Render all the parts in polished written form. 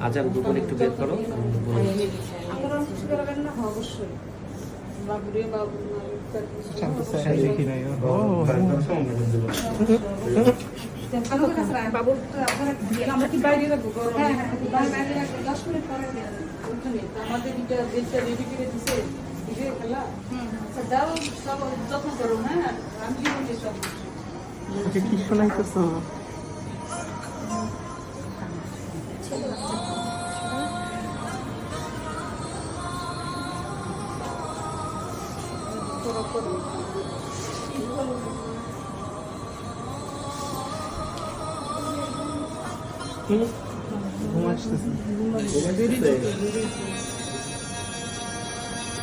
আচ্ছা দুপুর একটু বের করো। আমরা কি বাইরে রাখবো? আমাদের রেডি করে দিছে খেলা। দাও সব যত্ন করো। হ্যাঁ আমি সব কি শোনাইতেছ?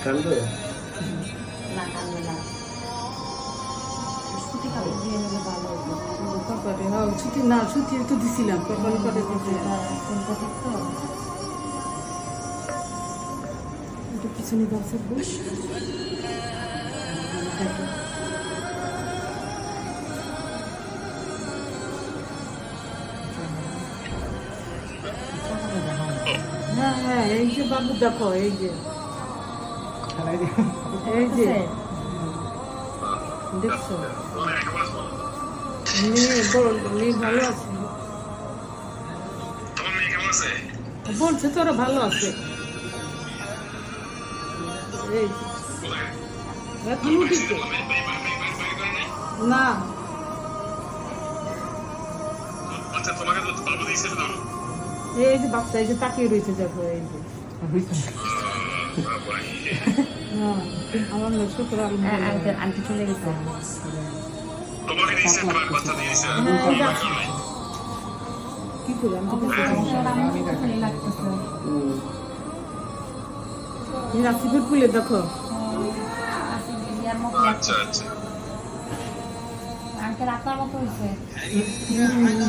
কান্দো ছুটি না, ছুটি তো দিছিলাম পিছনে গাছ হ্যাঁ হ্যাঁ, এই যে বাবু দেখো, এই যে দেখছো মেয়ে ভালো আছে, বলছে তোরা ভালো আছে। এখন উঠিছে না, এই যে বাচ্চা এই যে তাকিয়ে রয়েছে দেখো, এই যে আমার শুক্র আন্টি চলে গেছে। কি করে রাশিপুর পুলে দেখো,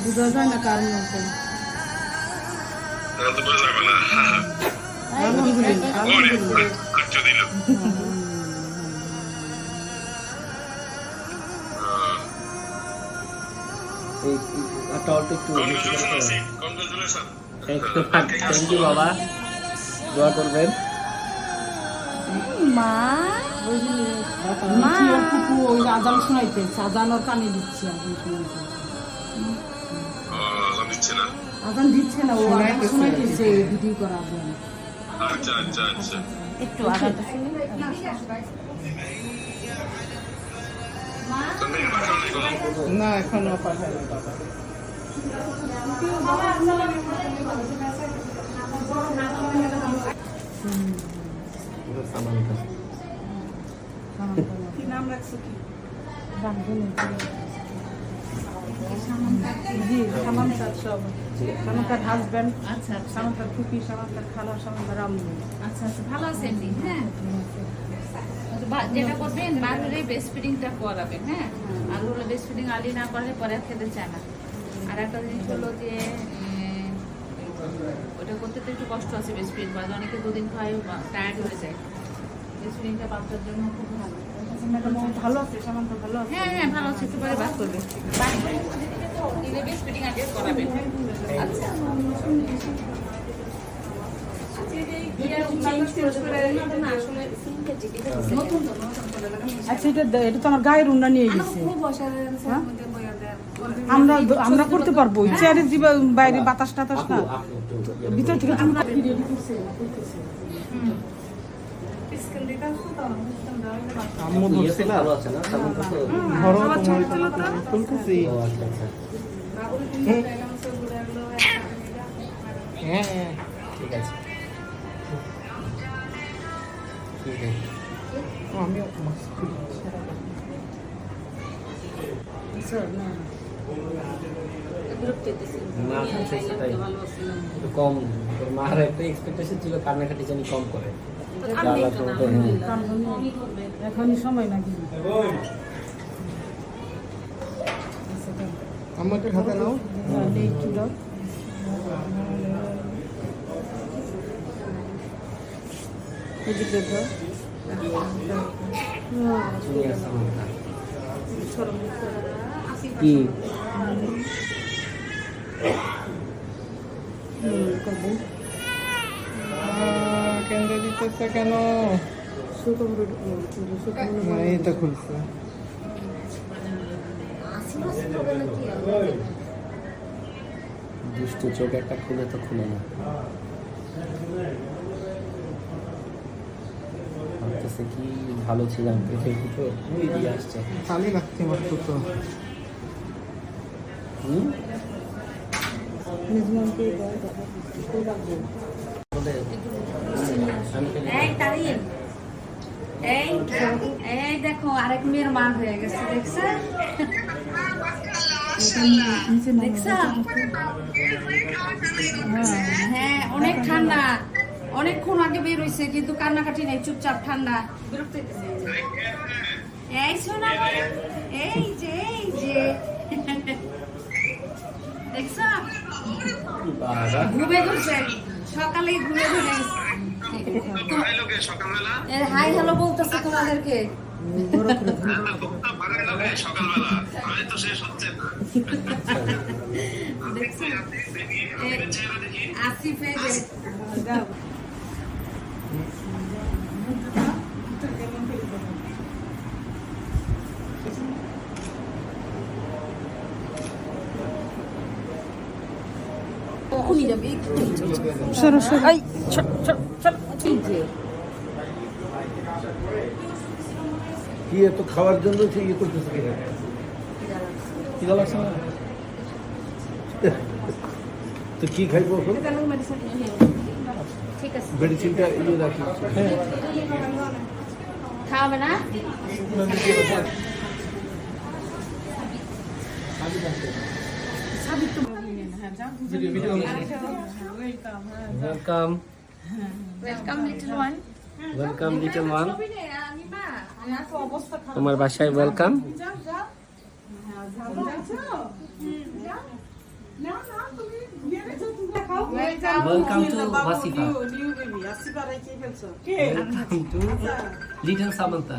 বোঝা যায় না কার মতো। থ্যাংক ইউ বাবা, দোয়া করবেন। আজান শোনাইতে আজান ওর কানে দিচ্ছে, আজান দিচ্ছে না, ও আজান শোনাইতেছে ভিডিও করা আজান। একটু আজানটা শুনি না, এখন পাঠাই কি নাম রাখছো? কি সামান্তার হাজব্যান্ড, আচ্ছা সামান্তার ফুপি, সামান্তার খালা, সামান্তার আম্মু। আচ্ছা আচ্ছা, ভালো আছেন? হ্যাঁ, যেটা করবেন বারবারে ব্রেস্ট ফিডিংটা করাবেন। হ্যাঁ, আলু হলে ব্রেস্ট ফিডিং আলি না করলে পরে খেতে চায় না। আর একটা জিনিস হলো যে ওটা করতে তো একটু কষ্ট আছে, ব্রেস্ট ফিডিং করা অনেকে দুদিন খায় টায়ার্ড হয়ে যায়। ব্রেস্ট ফিডিংটা বাচ্চার জন্য খুব ভালো। ভালো আছে সামান্তা? ভালো আছে? হ্যাঁ হ্যাঁ ভালো আছে, একটু পরে বাস করবে, বাস করে দিলে ব্রেস্ট ফিডিং আগে করাবেন। আচ্ছা আচ্ছা, এটা তো আমার গায়ের উন্না নিয়ে গেছে, আমরা করতে পারবো। চেয়ারের যে বাইরে বাতাস টাতাস না, ভিতর থেকে আম্মু ধরছে না, খুলতেছি। হ্যাঁ ঠিক আছে, আমিও কম, মার একটা এক্সপেকটেশন ছিল কান্নাকাটি জানি কম করে, এখনই সময় নাকি। আমাকে হাতে নাও, কি কেন দিতেছে কেন? এই তো খুলছে। দুষ্টু চোখ একটা খুলে তো খুলে না, ভাবতেছে কি ভালো ছিলাম, পেটের ভিতর মুড়ি দিয়ে আসছে। খালি লাগছে মাত্র তো। হুম? এই তারিন, এই দেখো আরেক মেয়ের মা হয়ে গেছে, দেখছো? দেখছো? হ্যাঁ, অনেক ঠান্ডা, অনেকক্ষণ আগে বের হয়েছে কিন্তু কান্নাকাটি নেই, চুপচাপ ঠান্ডা। বিরক্ত হইতেছে। এই শোনা, এই যে দেখছো? ঘুমে ধরছে, সকালেই ঘুমে ধরে হাই হ্যালো বলতেছে তোমাদেরকে। দেখছো? আসিফ এই যে কখনই যাবে সরো সরো এই ছোট ছোট ছোট এই যে কি এত খাওয়ার জন্য সে ইয়ে করতেছে কিনা? খিদা লাগছে না? তো কি খাইবো এখন? ঠিক আছে মেডিসিনটা ইয়ে রাখি। খাওয়াবে না? Welcome, welcome little one. Welcome little one, তোমার বাসায় welcome. Welcome to Wasifa, welcome to little Samanta.